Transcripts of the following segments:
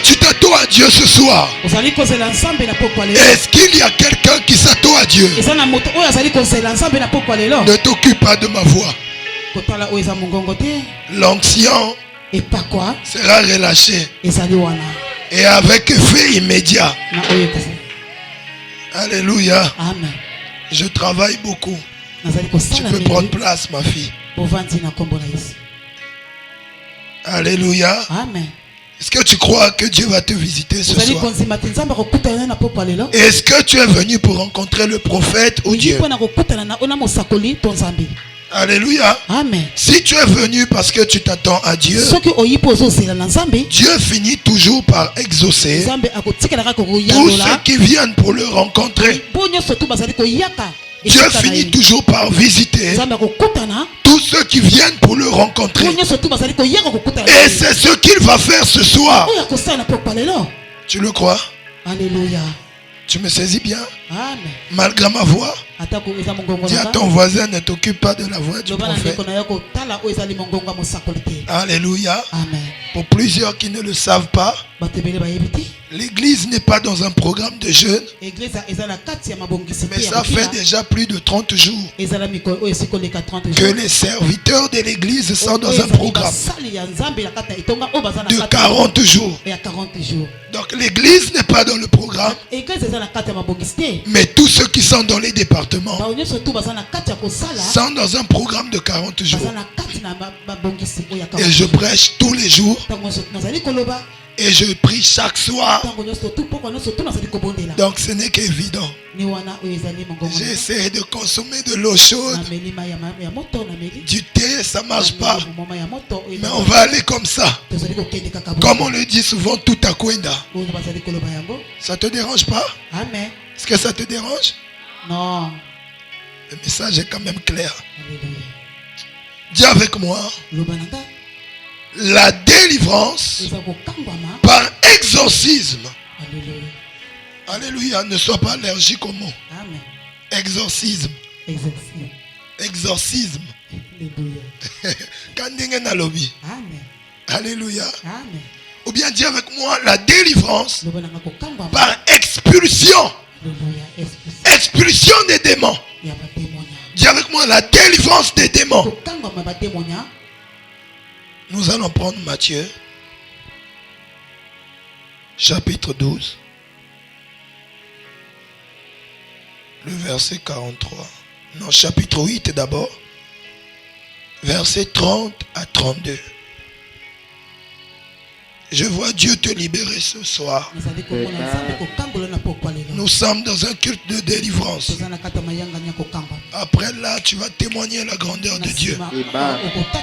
tu t'attends à Dieu ce soir? Est-ce qu'il y a quelqu'un qui s'attend à Dieu? Ne t'occupe pas de ma voix. L'onction sera relâchée et avec effet immédiat. Alléluia. Amen. Je travaille beaucoup. Tu peux prendre place, ma fille. Alléluia. Amen. Est-ce que tu crois que Dieu va te visiter ce soir? Est-ce que tu es venu pour rencontrer le prophète ou Dieu? Alléluia. Amen. Si tu es venu parce que tu t'attends à Dieu, Dieu finit toujours par exaucer tous ceux qui viennent pour le rencontrer. Dieu finit toujours par visiter tous ceux qui viennent pour le rencontrer. Et c'est ce qu'il va faire ce soir. Tu le crois? Alléluia. Tu me saisis bien? Amen. Malgré ma voix, dis à ton voisin, ne t'occupe pas de la voix du prophète. Alléluia. Amen. Pour plusieurs qui ne le savent pas, l'église n'est pas dans un programme de jeûne, mais ça fait déjà plus de 30 jours que les serviteurs de l'église sont dans un programme de 40 jours. Donc l'église n'est pas dans le programme, mais tous ceux qui sont dans les départements sont dans un programme de 40 jours. Et je prêche tous les jours. Et je prie chaque soir. Donc ce n'est qu'évident. J'essaie de consommer de l'eau chaude. Du thé, ça ne marche pas. Mais on va aller comme ça. Comme on le dit souvent, tout à Kwenda. Ça te dérange pas? Amen. Est-ce que ça te dérange? Non. Le message est quand même clair. Dis avec moi. La délivrance par exorcisme. Alléluia. Alléluia. Ne sois pas allergique au mot. Amen. Exorcisme. Exorcisme. Alléluia. Alléluia. Amen. Ou bien dis avec moi la délivrance par expulsion. Expulsion des démons. Dis avec moi la délivrance des démons. Nous allons prendre Matthieu, chapitre 12, le verset 43. Non, chapitre 8 d'abord, verset 30 à 32. Je vois Dieu te libérer ce soir. Nous sommes dans un culte de délivrance. Après là, tu vas témoigner la grandeur de Dieu.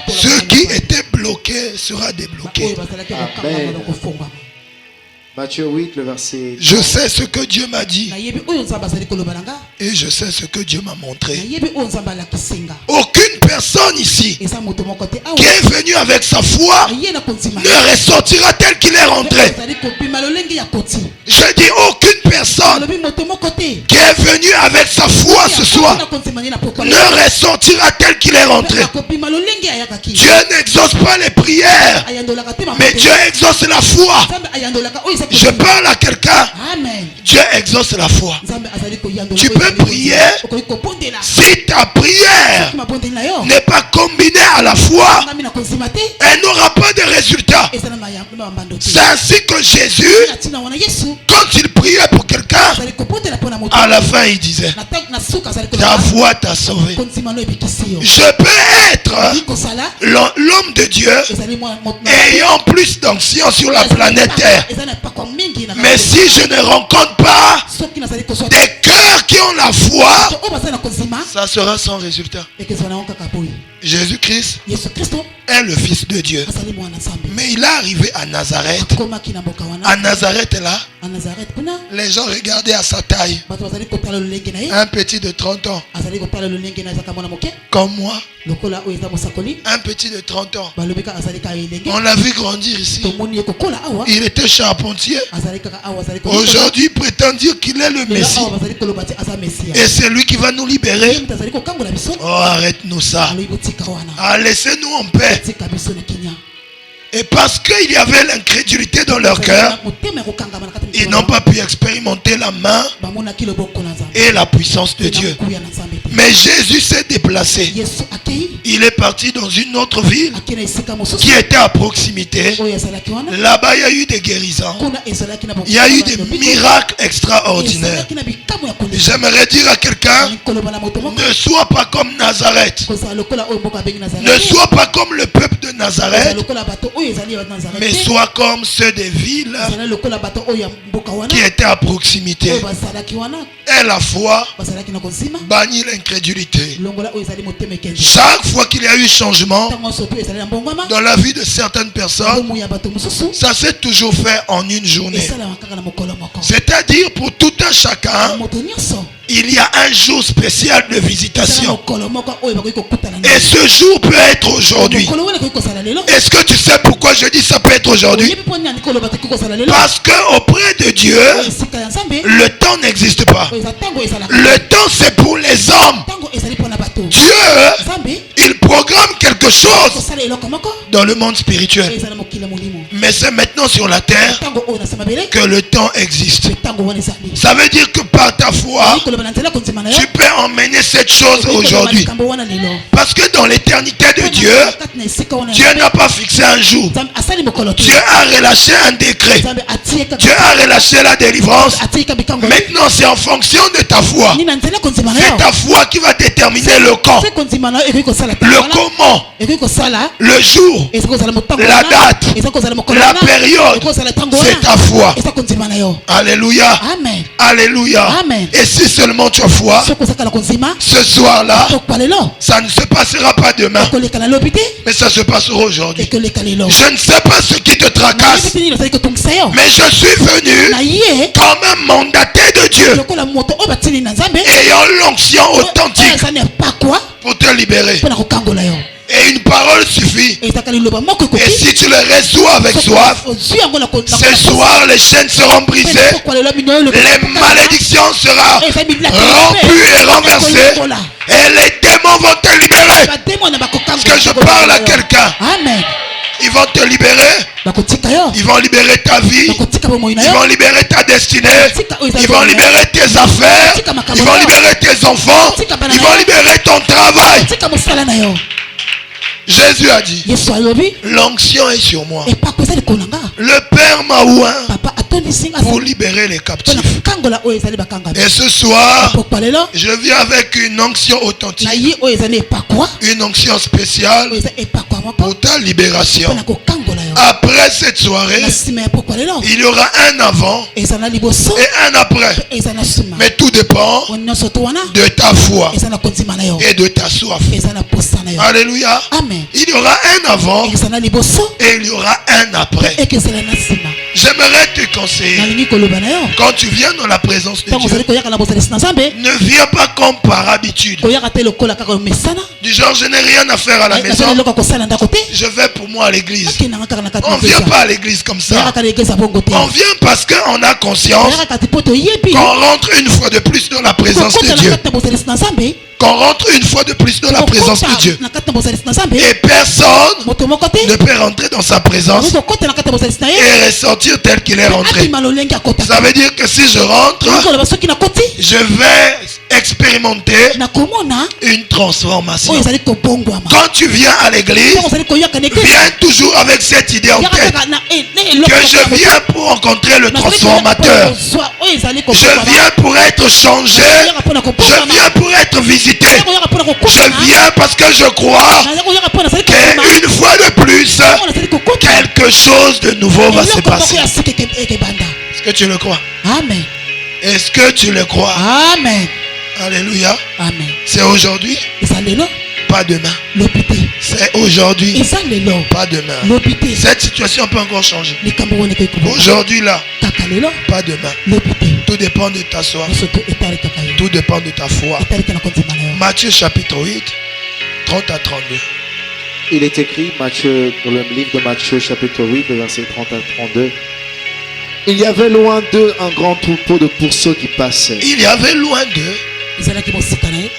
Ce qui était bloqué sera débloqué. Amen. Matthieu 8, le verset 30. Je sais ce que Dieu m'a dit. Et je sais ce que Dieu m'a montré. Aucune personne ici qui est venue avec sa foi ne ressortira tel qu'il est rentré. Je dis aucune personne qui est venue avec sa foi ce soir ne ressortira tel qu'il est rentré. Dieu n'exauce pas les prières, mais Dieu exauce la foi. Je parle à quelqu'un. Dieu exauce la foi. Tu peux prier. Si ta prière n'est pas combinée à la foi, elle n'aura pas de résultat. C'est ainsi que Jésus, quand il priait pour quelqu'un, à la fin il disait, ta foi t'a sauvé. Je peux être l'homme de Dieu ayant plus d'onction sur la planète Terre, mais si je ne rencontre pas des cœurs qui ont la foi, ça sera sans résultat. Jésus-Christ est le Fils de Dieu. Mais il est arrivé à Nazareth. À Nazareth là, les gens regardaient à sa taille. Un petit de 30 ans. Comme moi. Un petit de 30 ans. On l'a vu grandir ici. Il était charpentier. Aujourd'hui, il prétend dire qu'il est le Messie. Et c'est lui qui va nous libérer. Oh, arrête-nous ça. Ah, laissez-nous en paix. Et parce qu'il y avait l'incrédulité dans leur cœur, ils n'ont pas pu expérimenter la main et la puissance de Dieu. Mais Jésus s'est déplacé. Il est parti dans une autre ville qui était à proximité. Là-bas, il y a eu des guérisons. Il y a eu des miracles extraordinaires. J'aimerais dire à quelqu'un, ne sois pas comme Nazareth. Ne sois pas comme le peuple de Nazareth, mais sois comme ceux des villes qui étaient à proximité. Et la foi bannit l'incrédulité. Chaque fois qu'il y a eu changement dans la vie de certaines personnes, ça s'est toujours fait en une journée. C'est-à-dire pour tout un chacun, il y a un jour spécial de visitation. Et ce jour peut être aujourd'hui. Est-ce que tu sais pourquoi je dis ça peut être aujourd'hui? Parce qu'auprès de Dieu, le temps n'existe pas. Le temps, c'est pour les hommes. Dieu, il programme quelque chose dans le monde spirituel. Mais c'est maintenant sur la terre que le temps existe. Ça veut dire que par ta foi, tu peux emmener cette chose aujourd'hui. Parce que dans l'éternité de Dieu, Dieu n'a pas fixé un jour. Dieu a relâché un décret. Dieu a relâché la délivrance. Maintenant, c'est en fonction de ta foi. C'est ta foi qui va déterminer le quand, le comment, le jour, la date, la période. C'est ta foi. Alléluia. Alléluia. Et si seulement tu as foi, ce soir-là, ça ne se passera pas demain, mais ça se passera aujourd'hui. Je ne sais pas ce qui te tracasse, mais je suis venu comme un mandaté de Dieu, ayant l'onction authentique pour te libérer. Et une parole suffit. Et si tu le reçois avec soif, ce soir les chaînes seront brisées, les malédictions seront rompues et renversées, et les démons vont te libérer. Parce que je parle à quelqu'un. Ils vont te libérer. Ils vont libérer ta vie. Ils vont libérer ta destinée. Ils vont libérer tes affaires. Ils vont libérer tes enfants. Ils vont libérer ton travail. Jésus a dit, l'onction est sur moi. Le Père m'a oint pour libérer les captifs. Et ce soir, je viens avec une onction authentique, une onction spéciale pour ta libération. Après cette soirée, il y aura un avant et un après. Mais tout dépend de ta foi et de ta soif. Alléluia. Il y aura un avant et il y aura un après. J'aimerais te conseiller, quand tu viens dans la présence de Dieu, ne viens pas comme par habitude. Du genre, je n'ai rien à faire à la maison, je vais pour moi à l'église. On ne vient pas à l'église comme ça. On vient parce qu'on a conscience qu'on rentre une fois de plus dans la présence de Dieu. Qu'on rentre une fois de plus dans la présence de Dieu. Et personne ne peut rentrer dans sa présence et ressortir tel qu'il est rentré. Ça veut dire que si je rentre, je vais expérimenter une transformation. Quand tu viens à l'église, viens toujours avec cette idée en tête que je viens pour rencontrer le transformateur. Je viens pour être changé. Je viens pour être visité. Je viens parce que je crois qu'une fois de plus, quelque chose de nouveau va se passer. Est-ce que tu le crois? Amen. Est-ce que tu le crois? Amen. Alléluia. Amen. C'est aujourd'hui, pas demain. C'est aujourd'hui, pas demain. Cette situation peut encore changer. Aujourd'hui là, pas demain. Tout dépend de ta soif. Tout dépend de ta foi. Matthieu chapitre 8, 30 à 32. Il est écrit, Matthieu, dans le livre de Matthieu chapitre 8, versets 30 à 32. Il y avait loin d'eux un grand troupeau de pourceaux qui passaient. Il y avait loin d'eux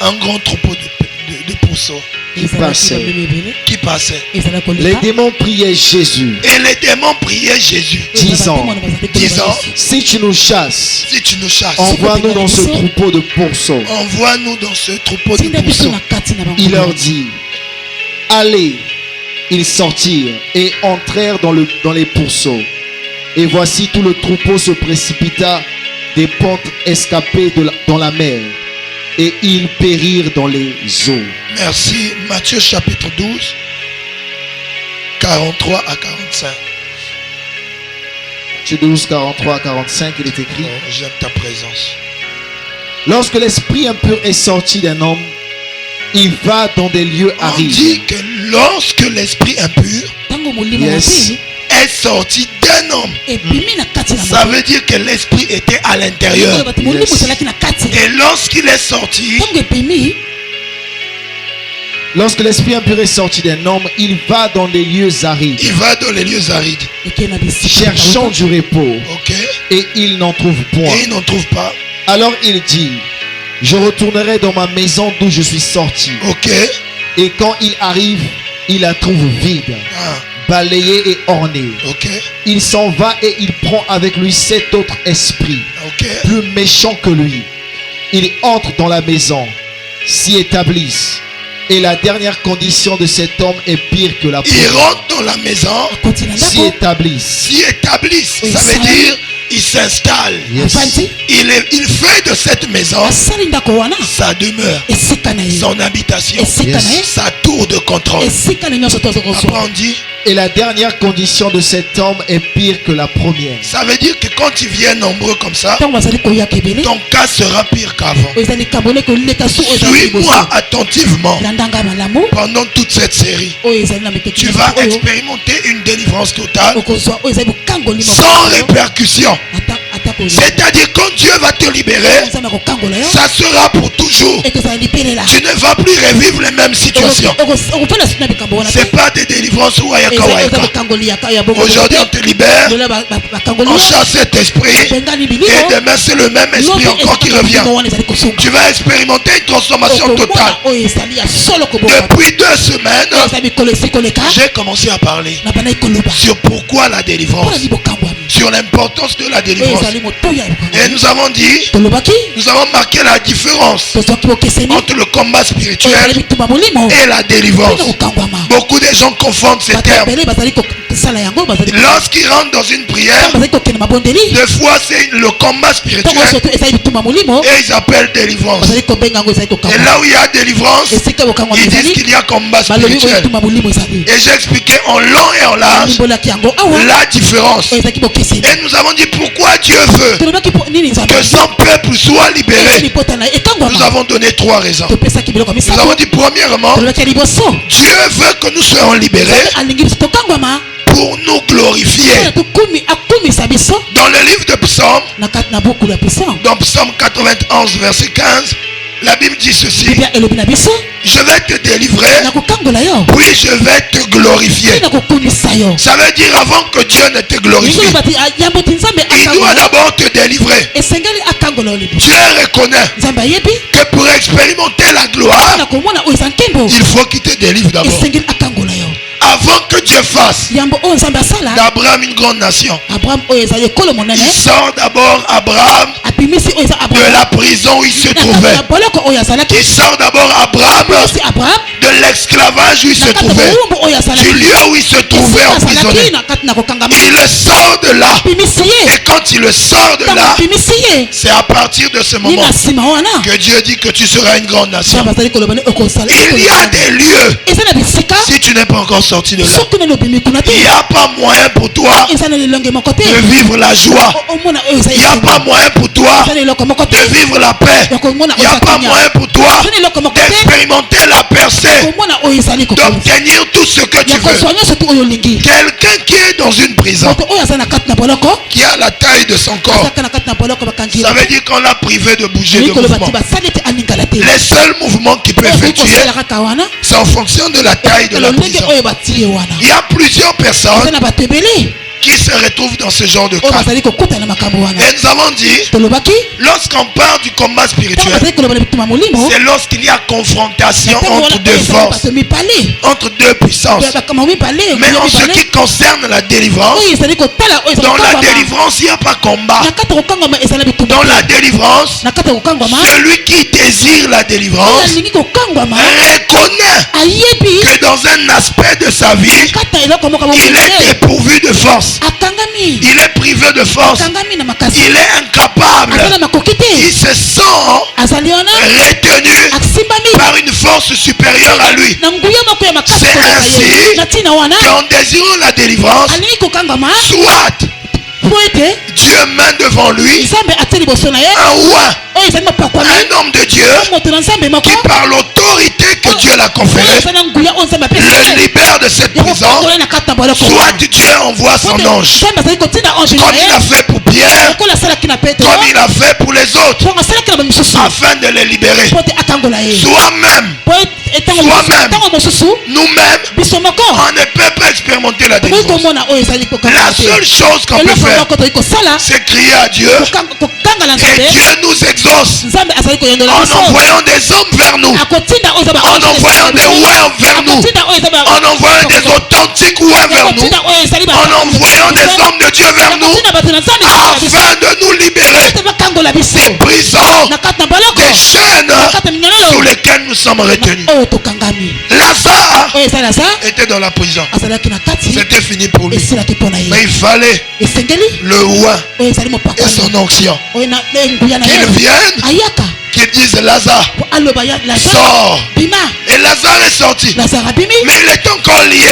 un grand troupeau de pourceaux. qui passaient. Les démons priaient Jésus. Et les démons priaient Jésus. Disant, si tu nous chasses, envoie-nous dans ce troupeau de pourceaux. Envoie-nous dans ce troupeau de pourceaux. Il leur dit, allez. Ils sortirent et entrèrent dans les pourceaux. Et voici tout le troupeau se précipita des pentes escapées dans la mer. Et ils périrent dans les eaux. Merci. Matthieu chapitre 12, 43 à 45. Matthieu 12, 43 à 45, il est écrit. Oh, j'aime ta présence. Lorsque l'esprit impur est sorti d'un homme, il va dans des lieux arides. On dit que lorsque l'esprit impur est sorti d'un homme, ça veut dire que l'esprit était à l'intérieur. Et lorsqu'il est sorti, lorsque l'esprit impur est sorti d'un homme, il va dans des lieux arides. Il va dans les lieux arides. Cherchant du repos. Et il n'en trouve point. Et il n'en trouve pas. Alors il dit, je retournerai dans ma maison d'où je suis sorti. Et quand il arrive, il la trouve vide, balayée et ornée. Il s'en va et il prend avec lui 7 autres esprits, plus méchants que lui. Ils entrent dans la maison, s'y établissent. Et la dernière condition de cet homme est pire que la première. Ils rentrent dans la maison, s'y établissent. S'y établissent, ça veut dire il s'installe. Il fait de cette maison sa demeure, son habitation, sa tour de contrôle. Après on dit, et la dernière condition de cet homme est pire que la première. Ça veut dire que quand tu viens nombreux comme ça, ton cas sera pire qu'avant. Suis-moi attentivement pendant toute cette série. Tu vas expérimenter une délivrance totale sans répercussion. C'est-à-dire quand Dieu va te libérer, ça sera pour toujours. Tu ne vas plus revivre les mêmes situations. C'est pas des délivrances ou aujourd'hui on te libère, on chasse cet esprit et demain c'est le même esprit encore qui revient. Tu vas expérimenter une transformation totale. Depuis 2 semaines, j'ai commencé à parler sur pourquoi la délivrance, sur l'importance de la délivrance. Et nous avons dit, nous avons marqué la différence entre le combat spirituel et la délivrance. Beaucoup de gens confondent ces termes. Lorsqu'ils rentrent dans une prière, des fois c'est le combat spirituel et ils appellent délivrance. Et là où il y a délivrance, ils disent qu'il y a combat spirituel. Et j'ai expliqué en long et en large la différence. Et nous avons dit pourquoi Dieu veut que son peuple soit libéré. Nous avons donné 3 raisons. Nous avons dit premièrement, Dieu veut que nous soyons libérés pour nous glorifier. Dans le livre de Psaume, dans Psaume 91 verset 15, la Bible dit ceci: je vais te délivrer, puis je vais te glorifier. Ça veut dire avant que Dieu ne te glorifie, il doit d'abord te délivrer. Dieu reconnaît que pour expérimenter la gloire, il faut qu'il te délivre d'abord. Avant que Dieu fasse d'Abraham une grande nation, il sort d'abord Abraham de la prison où il se trouvait. Il sort d'abord Abraham de l'esclavage où il se trouvait, du lieu où il se trouvait emprisonné. Il le sort de là. Et quand il le sort de là, c'est à partir de ce moment que Dieu dit que tu seras une grande nation. Il y a des lieux, si tu n'es pas encore sorti de là, il n'y a pas moyen pour toi de vivre la joie. Il n'y a pas moyen pour toi de vivre la paix. Il n'y a pas moyen pour toi d'expérimenter la percée, d'obtenir tout ce que tu veux. Quelqu'un qui est dans une prison, qui a la taille de son corps, ça veut dire qu'on l'a privé de bouger de mouvement. Les seuls mouvements qu'il peut effectuer, c'est en fonction de la taille de la prison. Il y a plusieurs personnes qui se retrouvent dans ce genre de cas. Et nous avons dit, lorsqu'on parle du combat spirituel, c'est lorsqu'il y a confrontation entre deux forces, entre deux puissances. Mais en ce qui concerne la délivrance, dans la délivrance, il n'y a pas combat. Dans la délivrance, celui qui désire la délivrance reconnaît que dans un aspect de sa vie, il est dépourvu de force. Il est privé de force. Il est incapable. Il se sent retenu par une force supérieure à lui. C'est ainsi qu'en désirant la délivrance, soit Dieu met devant lui un roi, un homme de Dieu qui par l'autorité que Dieu l'a conférée le libère de cette prison. Soit Dieu envoie son ange, comme il a fait pour Pierre, comme il a fait pour les autres, afin de les libérer. Soi-même, nous-mêmes, on ne peut pas expérimenter la délivrance. La seule chose qu'on peut faire, c'est crier à Dieu, et Dieu nous exauce en envoyant des hommes vers nous, en envoyant des rois vers nous, en envoyant des authentiques rois vers nous, en envoyant des hommes de Dieu vers nous, afin de nous libérer des prisons, des chaînes sous lesquelles nous sommes retenus. Lazare était dans la prison. C'était fini pour lui. Mais il fallait le roi et son onction qu'ils viennent, qu'ils disent Lazare, sors. Et Lazare est sorti. Mais il est encore lié.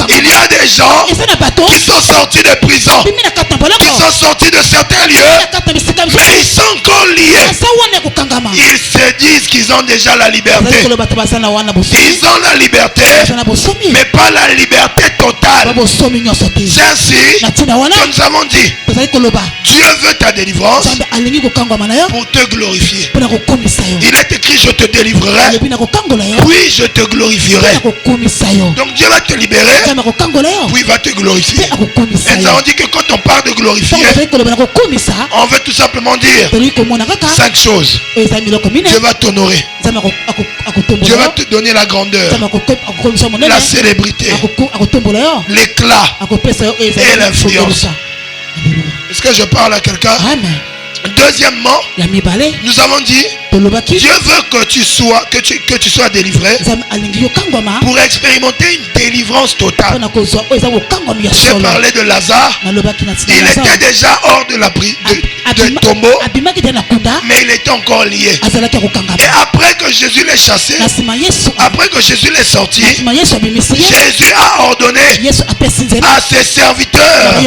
Il y a des gens qui sont sortis de prison, qui sont sortis de certains lieux, mais ils sont encore liés. Ils se disent qu'ils ont déjà la liberté. Ils ont la liberté, mais pas la liberté totale. C'est ainsi que nous avons dit, Dieu veut ta délivrance pour te glorifier. Il est écrit, je te délivrerai, puis je te glorifierai. Donc Dieu va te libérer, puis il va te glorifier. Et nous avons dit que quand on parle de glorifier, on veut tout simplement dire 5 choses. Dieu va t'honorer, Dieu va te donner la grandeur, la célébrité, l'éclat et l'influence. Est-ce que je parle à quelqu'un? Deuxièmement, nous avons dit, Dieu veut que tu sois délivré pour expérimenter une délivrance totale. J'ai parlé de Lazare. Il était déjà hors de la de tombeau, mais il était encore lié. Et après que Jésus l'ait chassé, après que Jésus l'ait sorti, Jésus a ordonné à ses serviteurs.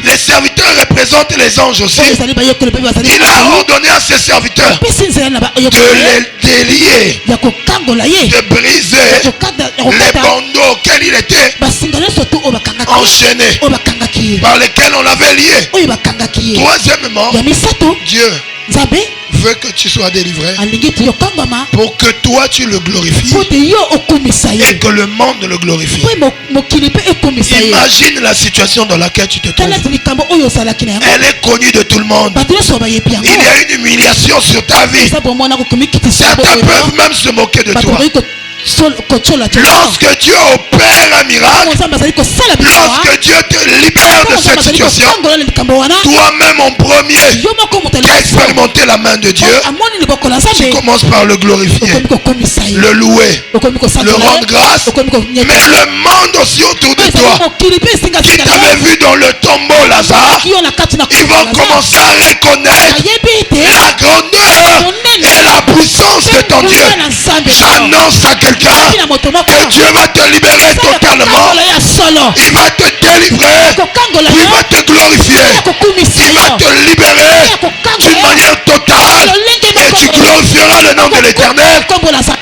Les serviteurs représentent les anges aussi. Il a ordonné à ses serviteurs de les délier, de briser les bandeaux auxquels il était enchaîné, par lesquels on l'avait lié. Troisièmement, Dieu veut que tu sois délivré pour que toi tu le glorifies et que le monde le glorifie. Imagine la situation dans laquelle tu te trouves. Elle est connue de tout le monde. Il y a une humiliation sur ta vie. Certains peuvent même se moquer de toi. Lorsque Dieu opère un miracle, lorsque Dieu te libère de cette situation, toi-même en premier qui as expérimenté la main de Dieu, tu commences par le glorifier, le louer, le rendre grâce, mais le monde aussi autour de toi qui t'avait vu dans le tombeau Lazare, ils vont commencer à reconnaître la grandeur et la puissance de ton Dieu. J'annonce à quelqu'un que Dieu va te libérer totalement. Il va te délivrer, puis il va te glorifier. Il va te libérer d'une manière totale, et tu glorifieras le nom de l'Éternel.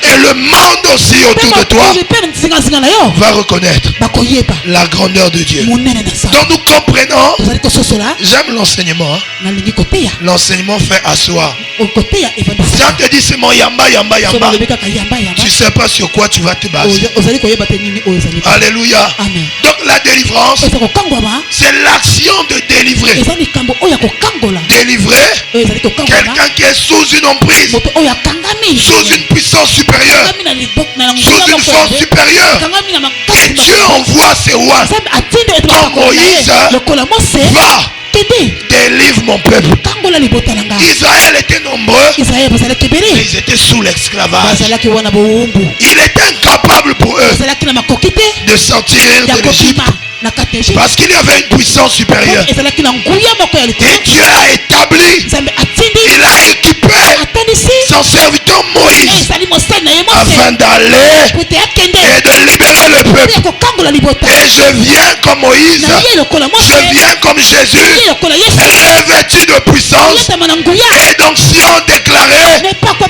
Et le monde aussi autour de toi va reconnaître la grandeur de Dieu. Donc nous comprenons. J'aime l'enseignement. L'enseignement fait asseoir. Si on te dit c'est mon yamba, yamba, yamba, tu ne sais pas sur quoi tu vas te baser. Alléluia. Donc Donc la délivrance, c'est l'action de délivrer. Délivrer quelqu'un qui est sous une emprise, sous une puissance supérieure, sous une force supérieure. Et Dieu envoie ses rois comme Moïse va. Délivre mon peuple. Israël était nombreux, mais ils étaient sous l'esclavage. Il était incapable pour eux de sortir de l'Égypte, parce qu'il y avait une puissance supérieure. Et Dieu a établi, il a équipé son serviteur Moïse afin d'aller et de libérer le peuple. Et je viens comme Moïse, je viens comme Jésus, revêtu de puissance et d'onction déclarée,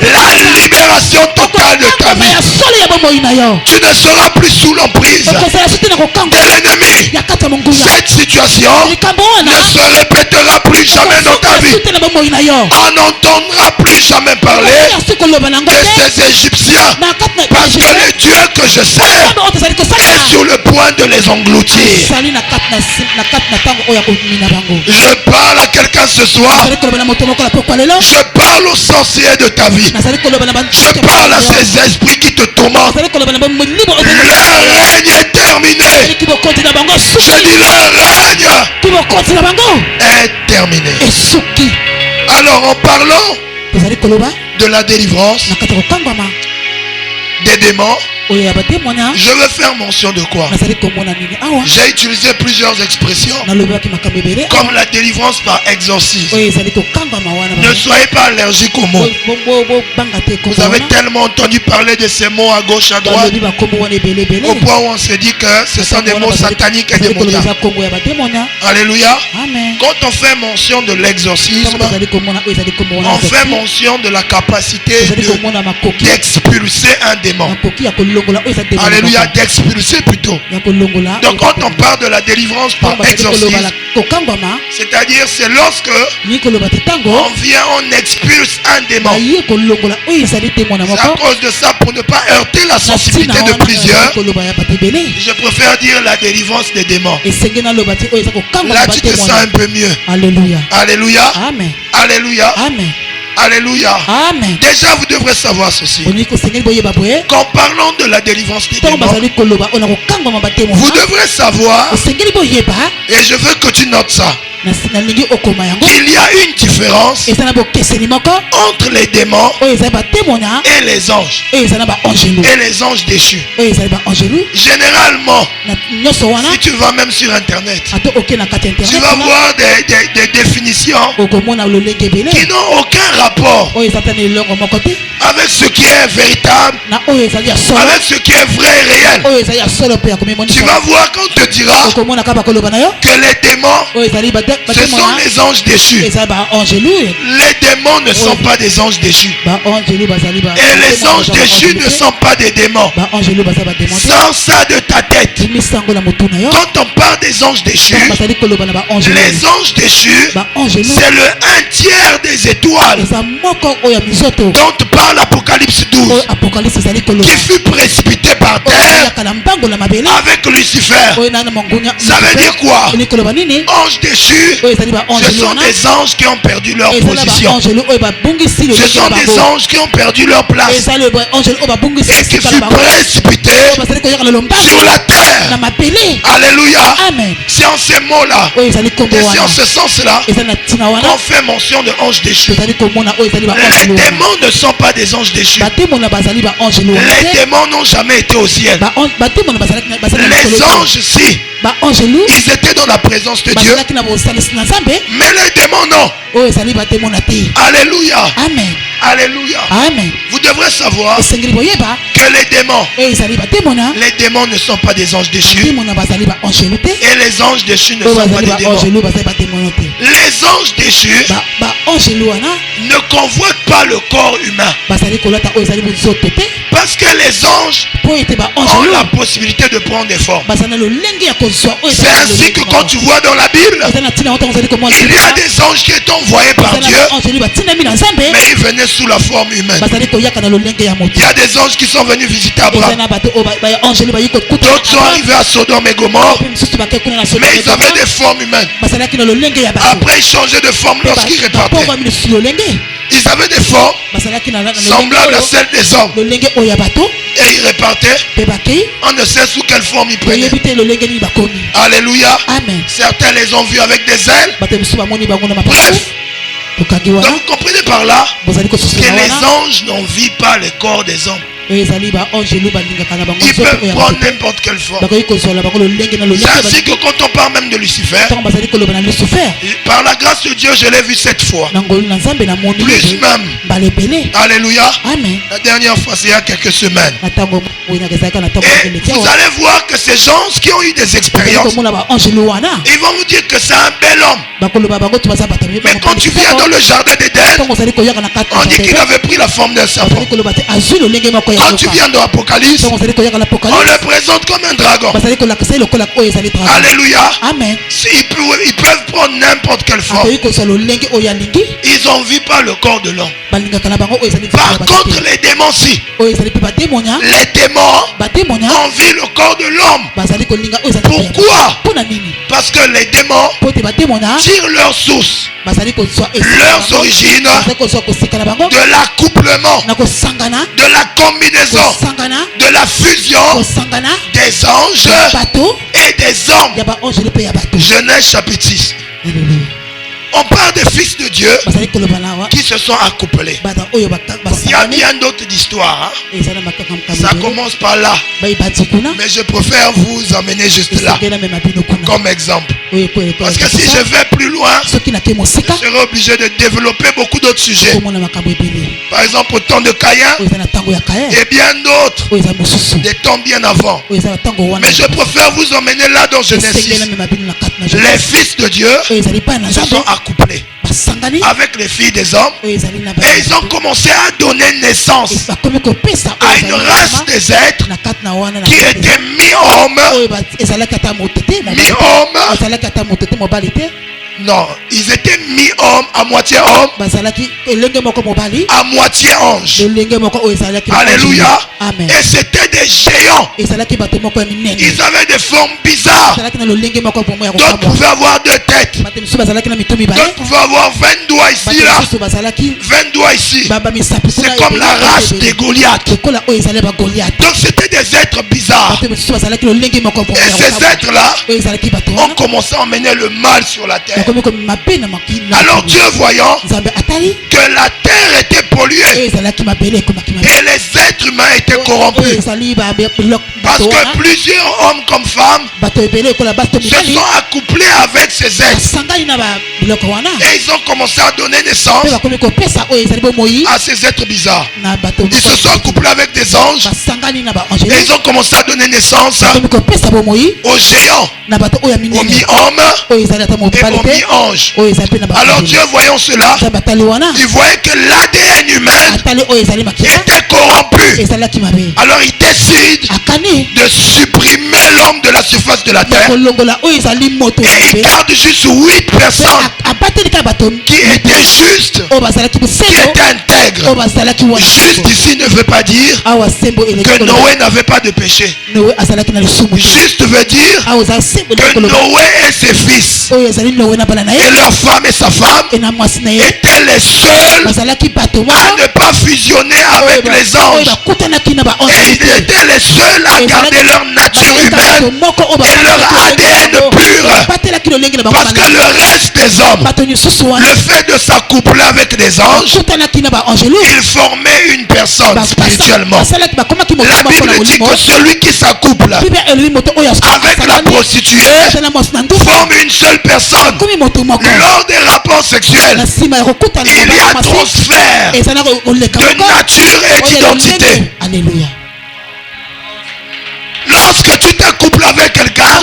la libération totale de ta vie. Tu ne seras plus sous l'emprise de l'ennemi. Cette situation ne se répétera plus jamais dans ta vie. On n'entendra plus jamais parler de ces Égyptiens, parce que le Dieu que je sers est sur le point de les engloutir. Je parle à quelqu'un ce soir. Je parle aux sorciers de ta vie. Je parle à ces esprits qui te tourmentent. Leur règne est terminé. Je dis leur règne est terminé. Alors en parlant de la délivrance des démons, je veux faire mention de quoi? J'ai utilisé plusieurs expressions, comme la délivrance par exorcisme. Ne soyez pas allergiques aux mots. Vous avez tellement entendu parler de ces mots à gauche, à droite, au point où on se dit que ce sont des mots sataniques et démoniaques. Alléluia. Quand on fait mention de l'exorcisme, on fait mention de la capacité d'expulser un démon. Alléluia, d'expulser plutôt. Donc quand on parle de la délivrance par exorcisme, c'est-à-dire c'est lorsque on vient, on expulse un démon. C'est à cause de ça, pour ne pas heurter la sensibilité de plusieurs, je préfère dire la délivrance des démons. Là tu te sens un peu mieux. Alléluia. Alléluia. Amen. Alléluia. Amen. Alléluia. Amen. Déjà vous devrez savoir ceci. Qu'en parlant de la délivrance des démons, vous devrez savoir, et je veux que tu notes ça, qu'il y a une différence entre les démons et les anges. Et les anges déchus. Généralement, si tu vas même sur internet, tu vas voir des définitions qui n'ont aucun rapport avec ce qui est véritable, avec ce qui est vrai et réel. Tu vas voir qu'on te dira que les démons, ce sont les anges déchus. Les démons ne sont pas des anges déchus. Et les anges déchus ne sont pas des démons. Sors ça de ta tête. Quand on parle des anges déchus, les anges déchus, c'est le 1/3 des étoiles dont parle l'Apocalypse 12, qui fut précipité par terre avec Lucifer. Ça veut dire quoi? Anges déchus, ce sont des anges qui ont perdu leur position. Ce sont des anges qui ont perdu leur place et qui furent précipités sur la terre. Alléluia. C'est en ces mots-là et c'est en ce sens-là qu'on fait mention de anges déchus. Les démons ne sont pas des anges déchus. Les démons n'ont jamais été au ciel. Les anges, si, ils étaient dans la présence de Dieu, mais les démons non. Alléluia. Amen. Alléluia. Amen. Vous devrez savoir que les démons ne sont pas des anges déchus, et les anges déchus ne sont pas des démons. Les anges déchus ne convoitent pas le corps humain. Parce que les anges ont la possibilité de prendre des formes. C'est ainsi que quand tu vois dans la Bible, il y a des anges qui étaient envoyés par Dieu, mais ils venaient sous la forme humaine. Il y a des anges qui sont venus visiter Abraham. D'autres sont arrivés à Sodome et Gomorrhe, mais ils avaient des formes humaines. Après, ils changeaient de forme lorsqu'ils repartaient. Ils avaient des formes semblables à celles des hommes. Et ils repartaient. On ne sait sous quelle forme ils prenaient. Alléluia. Certains les ont vus avec des ailes. Bref. Donc vous comprenez par là que les anges n'envient pas le corps des hommes. Ils peuvent prendre n'importe quelle forme. C'est ainsi que quand on parle même de Lucifer, par la grâce de Dieu, je l'ai vu 7 fois. Plus même. Alléluia. La dernière fois, c'est il y a quelques semaines. Et vous allez voir que ces gens qui ont eu des expériences, ils vont vous dire que c'est un bel homme. Mais quand tu viens dans le jardin d'Éden, on dit qu'il avait pris la forme d'un serpent. Quand tu viens dans l'Apocalypse, on le présente comme un dragon. Alléluia. Ils peuvent prendre n'importe quelle forme. Ils n'envient pas le corps de l'homme. Par contre, les démons, si. Les démons envient le corps de l'homme. Pourquoi? Parce que les démons tirent leur source, leurs origines de l'accouplement, de la combinaison, de la fusion des anges et des hommes. Genèse chapitre 6. On parle des fils de Dieu qui se sont accouplés. Il y a bien d'autres histoires. Ça commence par là. Mais je préfère vous emmener juste là comme exemple. Parce que si je vais plus loin, je serai obligé de développer beaucoup d'autres sujets. Par exemple, au temps de Caïn et bien d'autres, des temps bien avant. Mais je préfère vous emmener là dans Genèse 6. Les fils de Dieu se sont accouplés avec les filles des hommes et ils ont commencé à donner naissance à une race des êtres qui étaient mi-hommes. Non, ils étaient mi-homme, à moitié homme, à moitié ange. Alléluia. Et c'était des géants. Ils avaient des formes bizarres. D'autres pouvaient avoir 2 têtes. D'autres pouvaient avoir 20 doigts ici, là. 20 doigts ici. C'est comme la race des Goliaths. Donc c'était des êtres bizarres. Et ces êtres-là ont commencé à emmener le mal sur la terre. Alors Dieu voyant que la terre était polluée et les êtres humains étaient corrompus, parce que plusieurs hommes comme femmes se sont accouplés avec ces êtres et ils ont commencé à donner naissance à ces êtres bizarres. Ils se sont accouplés avec des anges et ils ont commencé à donner naissance aux géants, aux mi-hommes et aux mi-anges. Alors Dieu voyant cela, il voyait que l'ADN humain était corrompu. Alors il décide de supprimer l'homme de la surface de la terre et il garde juste 8 personnes qui étaient justes, qui étaient intègres. Juste ici ne veut pas dire que Noé n'avait pas de péché. Juste veut dire que Noé et ses fils et leur femme et sa femme étaient les seuls à ne pas fusionner avec les anges. Et ils étaient les seuls à garder leur nature humaine et leur ADN pur. Parce que le reste des hommes, le fait de s'accoupler avec des anges, ils formaient une personne spirituellement. La Bible dit que celui qui s'accouple avec la prostituée forme une seule personne. Lors des rapports sexuels, il y a transfert de nature et d'identité. Alléluia. Lorsque tu t'accouples avec quelqu'un,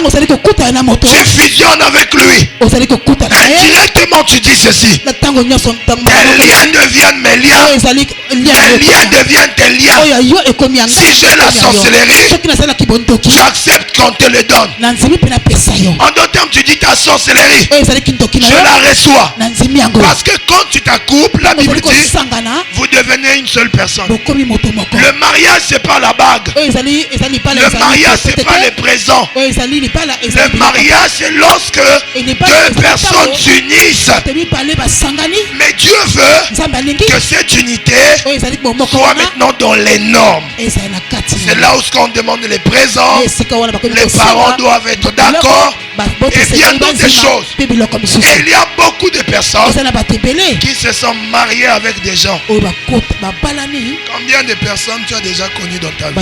tu fusionnes avec lui. Indirectement, tu dis ceci. Tes liens deviennent mes liens. Mes liens deviennent tes liens. Si j'ai la sorcellerie, tu acceptes qu'on te le donne. En d'autres termes, tu dis ta sorcellerie, je la reçois. Parce que quand tu t'accouples, la Bible dit, vous devenez une seule personne. Le mariage, c'est pas la bague. Le mariage, c'est pas les présents. Le mariage, c'est lorsque deux personnes s'unissent. Mais Dieu veut que cette unité soit maintenant dans les normes. C'est là où on demande les présents. Les parents doivent être d'accord. Et bien d'autres choses. Et il y a beaucoup de personnes qui se sont mariées avec des gens. Combien de personnes tu as déjà connues dans ta vie?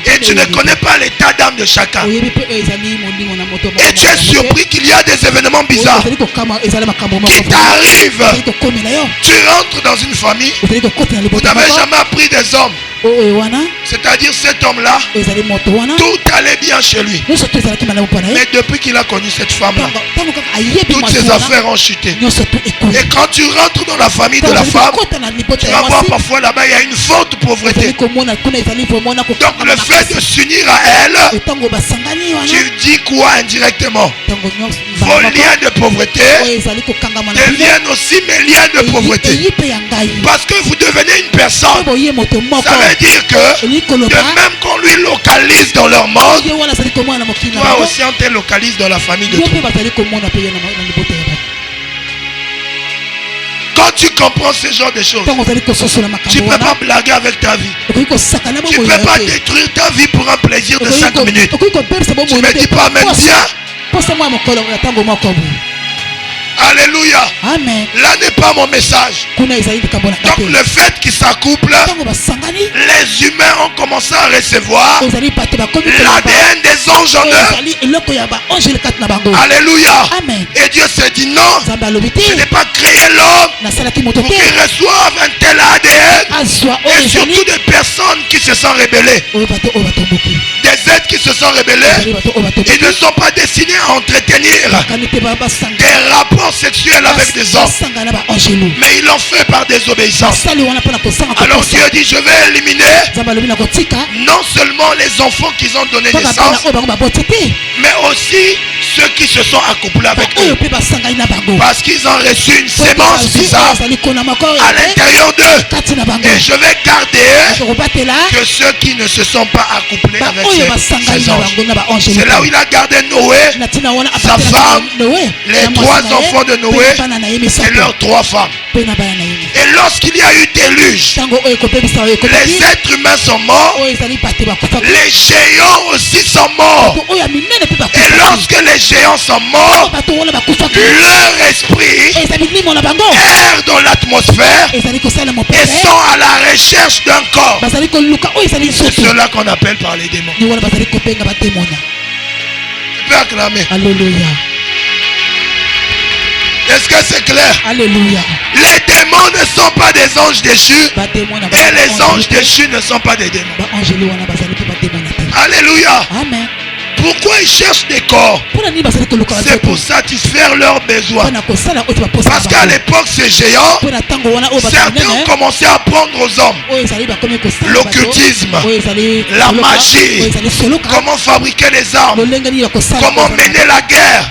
Et tu ne connais pas l'état d'âme de chacun. Et tu es surpris qu'il y a des événements bizarres qui t'arrivent. Tu rentres dans une famille. Vous n'avez jamais appris des hommes. C'est-à-dire cet homme-là, tout allait bien chez lui. Mais depuis qu'il a connu cette femme-là, toutes ses affaires ont chuté. Et quand tu rentres dans la famille de la femme, tu vas voir parfois là-bas, il y a une forte pauvreté. Donc le fait de s'unir à elle, tu dis quoi indirectement? Vos liens de pauvreté deviennent aussi mes liens de pauvreté. Parce que vous devenez une personne. Ça veut dire que de même qu'on lui localise dans leur monde, toi aussi on te localise dans la famille de Dieu. Quand tu comprends ce genre de choses, tu ne peux pas blaguer avec ta vie. Tu ne peux pas détruire ta vie pour un plaisir de 5 minutes. Tu ne me dis pas même bien. Alléluia. Amen. Là n'est pas mon message. Donc le fait qu'ils s'accouplent, les humains ont commencé à recevoir l'ADN des anges en eux. Alléluia. Amen. Et Dieu s'est dit non, je n'ai pas créé l'homme pour qu'il reçoive un tel ADN. Et surtout des personnes qui se sont rebellées. Des êtres qui se sont rebellés, ils ne sont pas destinés à entretenir des rapports sexuels avec des hommes, mais ils l'ont fait par désobéissance. Alors Dieu dit, je vais éliminer non seulement les enfants qu'ils ont donné naissance, mais aussi ceux qui se sont accouplés avec eux, parce qu'ils ont reçu une sémence bizarre à l'intérieur d'eux. Et je vais garder que ceux qui ne se sont pas accouplés avec ces anges. C'est là où il a gardé Noé, sa femme, les 3 enfants de Noé et leurs 3 femmes. Et lorsqu'il y a eu déluge, les êtres humains sont morts, les géants aussi sont morts. Et lorsque les géants sont morts, leur esprit erre dans l'atmosphère et sont à la recherche d'un corps. C'est cela qu'on appelle par les démons. Tu peux acclamer. Alléluia. Est-ce que c'est clair? Alléluia. Les démons ne sont pas des anges déchus et les anges déchus ne sont pas des démons. Alléluia. Amen. Pourquoi ils cherchent des corps? C'est pour satisfaire leurs besoins. Parce qu'à l'époque, ces géants, certains ont commencé à prendre aux hommes l'occultisme, la magie, comment fabriquer les armes, comment mener la guerre.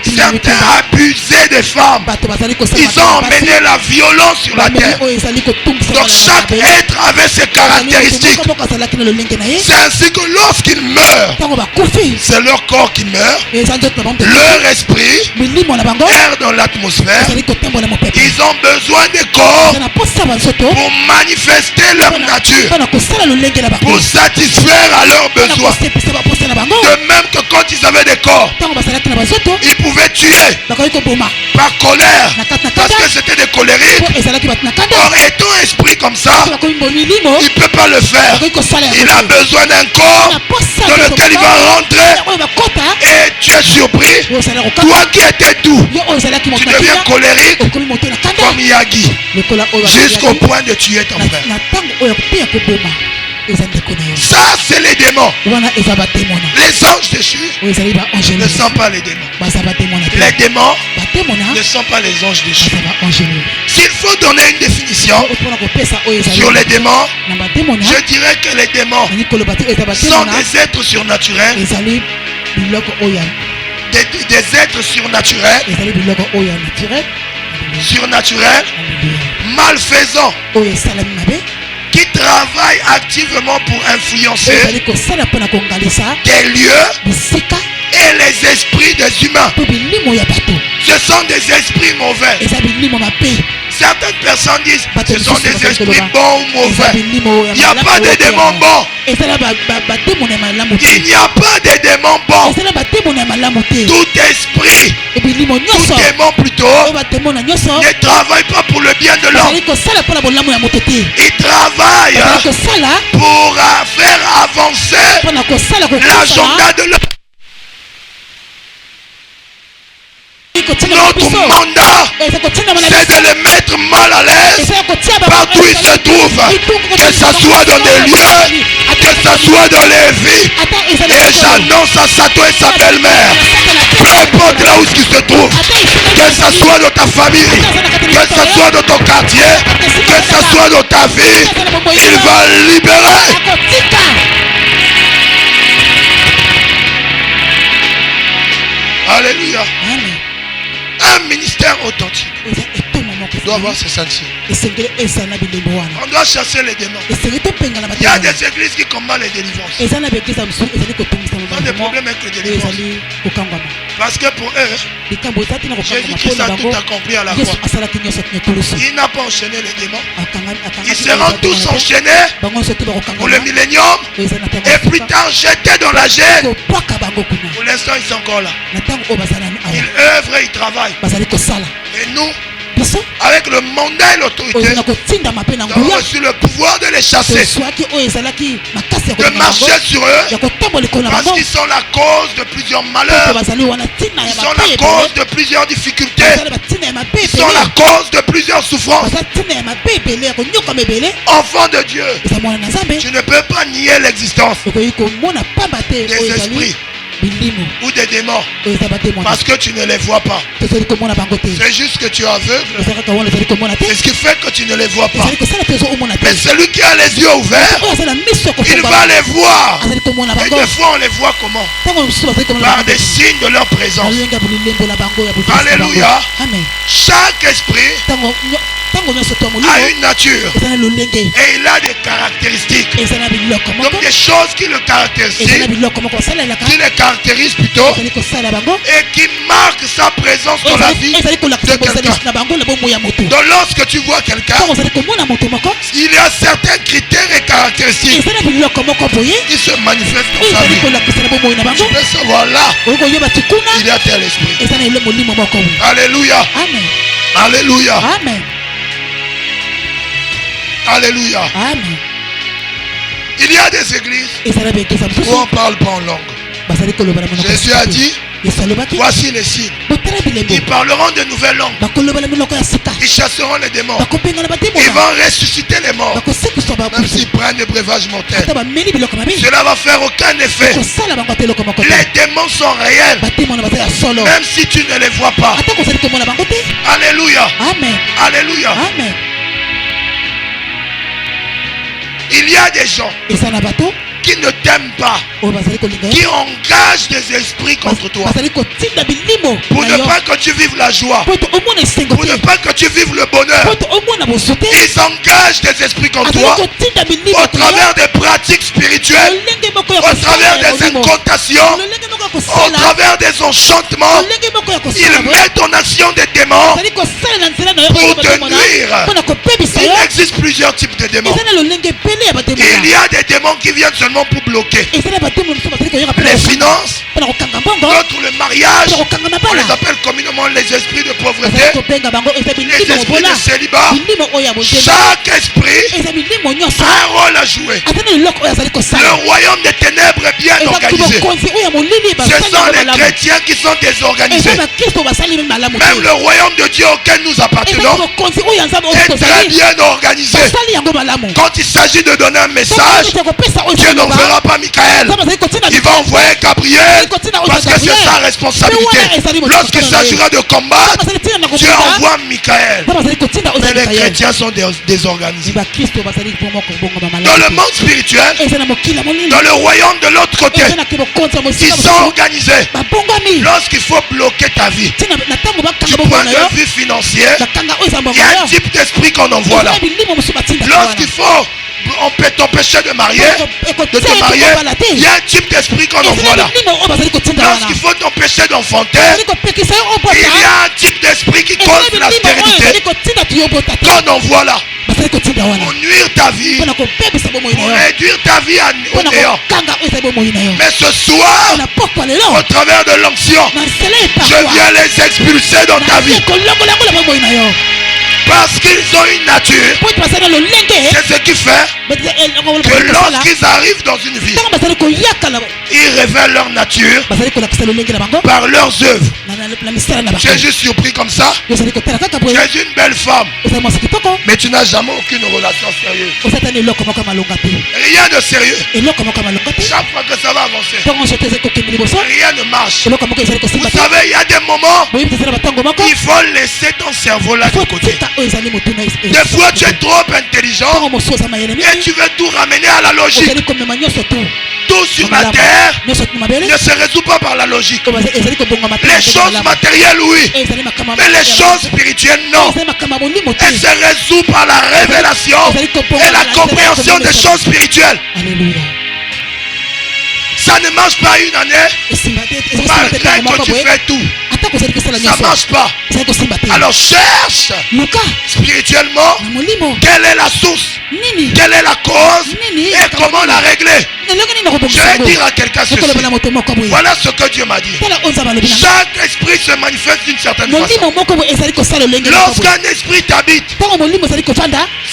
Certains abusaient des femmes. Ils ont emmené la violence sur la terre. Donc chaque être avait ses caractéristiques. C'est ainsi que lorsqu'ils meurent, c'est leur corps qui meurt, leur esprit erre dans l'atmosphère. Ils ont besoin des corps pour manifester leur nature, pour satisfaire à leurs besoins. De même que quand ils avaient des corps, ils pouvaient tuer par colère, parce que c'était des colériques. Or étant esprit comme ça, il ne peut pas le faire. Il a besoin d'un corps dans lequel il va rentrer. Et tu es surpris, toi qui étais doux, tu deviens colérique comme Yagi, jusqu'au point de tuer ton frère. Ça, c'est les démons. Les anges déchus ne sont pas les démons. Les démons ne sont pas les anges déchus. S'il faut donner une définition sur les démons, je dirais que les démons sont des êtres surnaturels. Des êtres surnaturels, malfaisants, qui travaillent activement pour influencer des lieux et les esprits des humains. Ce sont des esprits mauvais. Certaines personnes disent ce sont des esprits bons ou mauvais. Il n'y a pas de démons bons. Il n'y a pas de démons bons. Tout esprit, tout démon plutôt, ne travaille pas pour le bien de l'homme. Il travaille pour faire avancer l'agenda de l'homme. Notre mandat, c'est de les mettre mal à l'aise partout où ils se trouvent, que ce soit dans des lieux, que ce soit dans les vies. Et j'annonce à Sato et sa belle-mère, peu importe là où ils se trouvent, que ce soit dans ta famille, que ce soit dans ton quartier, que ce soit dans ta vie, il va libérer. Alléluia. Un ministère authentique doit avoir ses sanctions. On doit chasser les démons. Il y a des églises qui combattent les délivrances. Ils ont des problèmes avec les délivrances. Parce que pour eux, Jésus-Christ a tout accompli à la croix. Il n'a pas enchaîné les démons. Ils seront tous enchaînés pour le millénium et plus tard jetés dans la gêne. Pour l'instant, ils sont encore là. Ils œuvrent et ils travaillent. Et nous, avec le mandat et l'autorité, nous avons reçu le pouvoir de les chasser, de marcher sur eux, parce qu'ils sont la cause de plusieurs malheurs, ils sont la cause de plusieurs difficultés, ils sont la cause de plusieurs souffrances. Enfant de Dieu, tu ne peux pas nier l'existence des esprits ou des démons parce que tu ne les vois pas. C'est juste que tu es aveugle. C'est ce qui fait que tu ne les vois pas. Mais celui qui a les yeux ouverts, il va les voir. Et des fois on les voit comment? Par des signes de leur présence. Alléluia. Chaque esprit a une nature et il a des caractéristiques. Donc des choses qui le caractérisent plutôt et qui marquent sa présence dans la vie de quelqu'un. Donc lorsque tu vois quelqu'un, il y a certains critères et caractéristiques qui se manifestent dans sa vie. Tu peux savoir là, il y a tel esprit. Alléluia. Alléluia. Alléluia. Amen. Il y a des églises où on ne parle pas en langue. Jésus a dit, voici les signes. Ils parleront de nouvelles langues. Ils chasseront les démons. Ils vont ressusciter les morts. Même s'ils prennent des breuvages mortels, cela va faire aucun effet. Les démons sont réels, même si tu ne les vois pas. Alléluia. Alléluia. Il y a des gens qui ne t'aiment pas, qui engagent des esprits contre toi pour ne pas que tu vives la joie, pour ne pas que tu vives le bonheur. Ils engagent des esprits contre toi au travers des pratiques spirituelles, au travers des incantations, au travers des enchantements. Ils mettent en action des démons pour te nuire. Il existe plusieurs types de démons. Il y a des démons qui viennent seulement pour bloquer les finances, d'autres le mariage. On les appelle communément les esprits de pauvreté, les esprits de célibat. Chaque esprit a un rôle à jouer. Le royaume des ténèbres est bien organisé. sont les chrétiens qui sont désorganisés. Même le royaume de Dieu auquel nous appartenons est très bien organisé. Quand il s'agit de donner un message, Dieu n'enverra pas Michael. Il va envoyer Gabriel parce que c'est sa responsabilité. Lorsqu'il s'agira de combat, Dieu envoie Michael. Mais les chrétiens sont désorganisés. Dans le monde spirituel, dans le royaume de l'autre côté, ils sont organisés. Lorsqu'il faut bloquer ta vie, du point de vue financier, il y a un type d'esprit qu'on envoie là. Lorsqu'il faut t'empêcher de te marier, il y a un type d'esprit qu'on envoie là. Lorsqu'il faut t'empêcher d'enfanter, il y a un type d'esprit qui cause la stérilité qu'on envoie là. Pour nuire ta vie, pour réduire ta vie au néant. Mais ce soir, au travers de l'onction, je viens les expulser dans ta vie. Parce qu'ils ont une nature. C'est ce qui fait que lorsqu'ils arrivent dans une vie, ils révèlent leur nature par leurs œuvres. Tu es juste surpris comme ça. Tu es une belle femme, mais tu n'as jamais aucune relation sérieuse. Rien de sérieux. Chaque fois que ça va avancer, rien ne marche. Vous savez, il y a des moments où il faut laisser ton cerveau là de côté. Des fois tu es trop intelligent et tu veux tout ramener à la logique. Tout sur la terre ne se résout pas par la logique. Les choses matérielles oui, mais les choses spirituelles non. Elles se résout par la révélation et la compréhension des choses spirituelles. Ça ne marche pas une année malgré que tu fais tout. Ça ne marche pas. Alors cherche spirituellement quelle est la source, quelle est la cause et comment la régler. Je vais dire à quelqu'un ceci. Voilà ce que Dieu m'a dit. Chaque esprit se manifeste d'une certaine façon. Lorsqu'un esprit t'habite,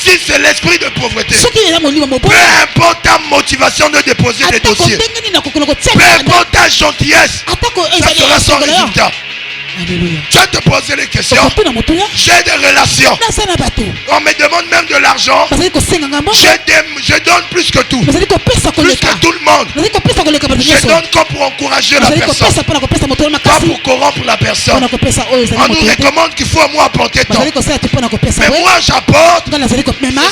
si c'est l'esprit de pauvreté, peu importe ta motivation de déposer des dossiers, peu importe ta gentillesse, ça sera sans résultat. Alléluia. Tu vas te poser les questions. J'ai des relations. On me demande même de l'argent. Je donne plus que tout. Plus que tout le monde. Je donne comme pour encourager la personne. Pas pour corrompre la personne. On nous recommande qu'il faut au moins apporter tant. Mais moi j'apporte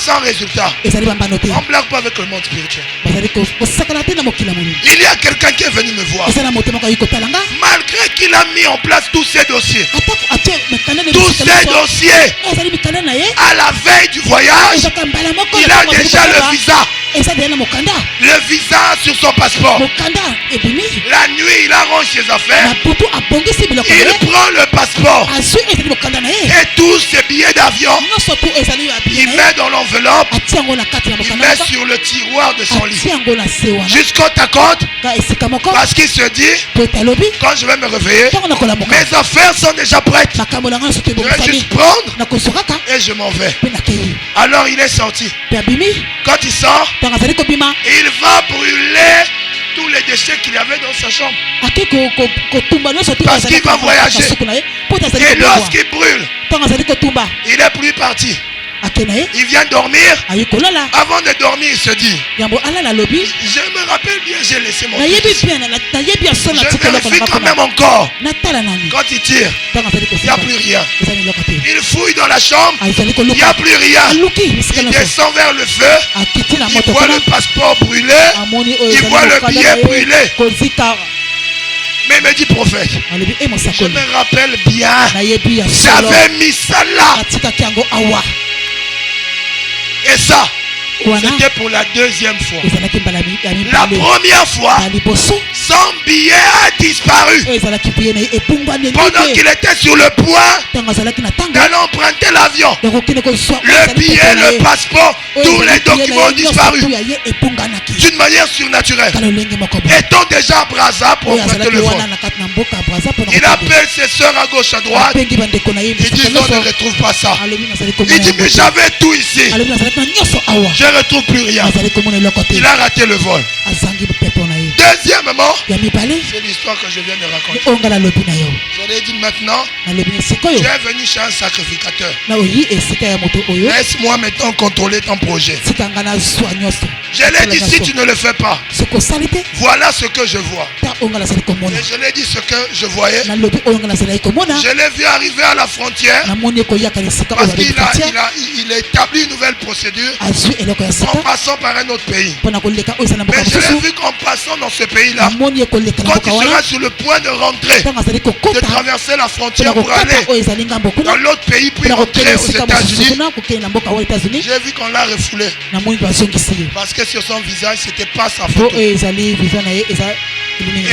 sans résultat. On ne blague pas avec le monde spirituel. Il y a quelqu'un qui est venu me voir. Malgré qu'il a mis en place tous ces dossiers, à la veille du voyage, il a déjà le visa. Le visa sur son passeport. La nuit, il arrange ses affaires. Il prend le passeport et tous ses billets d'avion. Il met dans l'enveloppe. Il met sur le tiroir de son lit. Jusqu'au tacote. Parce qu'il se dit, quand je vais me réveiller, mes affaires sont déjà prêtes. Je vais juste prendre et je m'en vais. Alors il est sorti. Quand il sort, il va brûler tous les déchets qu'il y avait dans sa chambre. Parce qu'il va voyager. Et lorsqu'il brûle, il est plus parti. Il vient dormir. Avant de dormir, il se dit, je me rappelle bien, j'ai laissé mon fils. Je vérifie quand même encore. Quand il tire, il n'y a plus rien. Il fouille dans la chambre, il n'y a plus rien. Il descend vers le feu. Il voit le passeport brûlé. Il voit le billet brûlé. Mais il me dit, prophète, je me rappelle bien, j'avais mis ça là. Et ça, c'était pour la deuxième fois. La première fois, son billet a disparu. Pendant qu'il était sur le point d'aller emprunter l'avion, le billet, le passeport, tous les documents ont disparu. D'une manière surnaturelle. Étant déjà à Brazza pour emprunter le vol, il appelle ses soeurs à gauche, à droite. Il dit, non, ne retrouve pas ça. Il dit, mais j'avais tout ici. Je ne retrouve plus rien. Il a raté le vol. Deuxièmement, c'est l'histoire que je viens de raconter. Je l'ai dit maintenant, tu es venu chez un sacrificateur. Laisse-moi maintenant contrôler ton projet. Je l'ai dit, si tu ne le fais pas, voilà ce que je vois. Et je l'ai dit ce que je voyais. Je l'ai vu arriver à la frontière parce qu'il a établi une nouvelle procédure en passant par un autre pays. Mais je l'ai vu qu'en passant dans ce pays-là, quand il sera sur le point de rentrer, de traverser la frontière pour aller dans l'autre pays, puis rentrer aux États-Unis, j'ai vu qu'on l'a refoulé. Parce que sur son visage, c'était pas sa photo. Et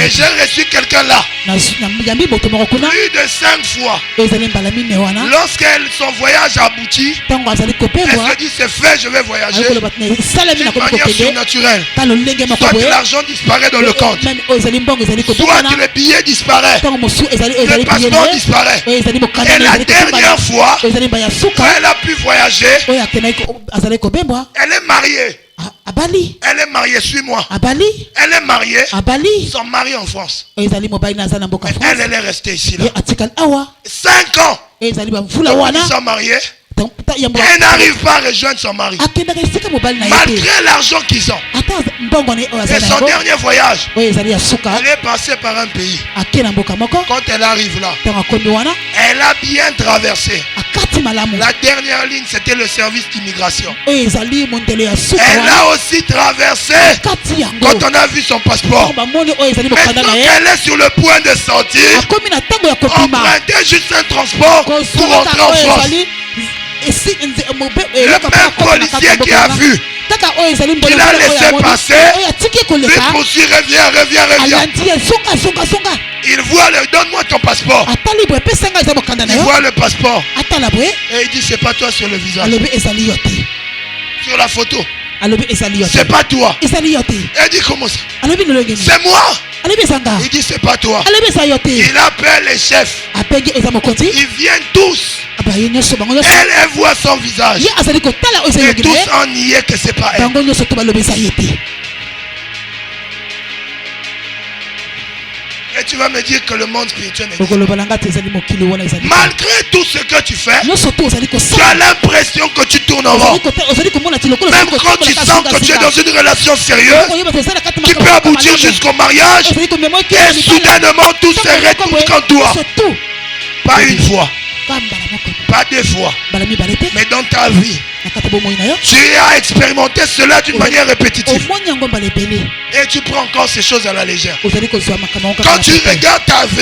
j'ai reçu quelqu'un là plus de 5 fois. Lorsque son voyage aboutit, elle se dit c'est fait, je vais voyager d'une manière surnaturelle. Soit l'argent disparaît dans le compte, soit le billet disparaît, le passeport disparaît. Et la dernière fois, quand elle a pu voyager, elle est mariée. Elle est mariée, suis-moi. Elle est mariée. Son mari en France. Elle est restée ici là. 5 ans. Ils sont mariés. Elle n'arrive pas à rejoindre son mari. Malgré l'argent qu'ils ont. Et son dernier voyage, elle est passée par un pays. Quand elle arrive là, elle a bien traversé. La dernière ligne, c'était le service d'immigration. Elle a aussi traversé. Quand on a vu son passeport, maintenant qu'elle est sur le point de sortir, emprunter juste un transport pour rentrer en France. Le même policier qui a vu qu'il a laissé passer, lui poursuit, reviens. Il voit donne-moi ton passeport. Il voit le passeport et il dit c'est pas toi sur le visage, sur la photo. C'est pas toi. Elle dit comment ça? C'est moi. Il dit c'est pas toi. Il appelle les chefs. Ils viennent tous. Elle voit son visage. Et tous en niaient que c'est pas elle. Et tu vas me dire que le monde spirituel existe. Malgré tout ce que tu fais, tu as l'impression que tu tournes en rond. Même quand tu sens que tu es dans une relation sérieuse, qui peut aboutir jusqu'au mariage, et soudainement tout se retourne contre toi. Pas une fois, pas 2 fois, mais dans ta vie, tu as expérimenté cela d'une manière répétitive. Et tu prends encore ces choses à la légère. Quand tu regardes ta vie,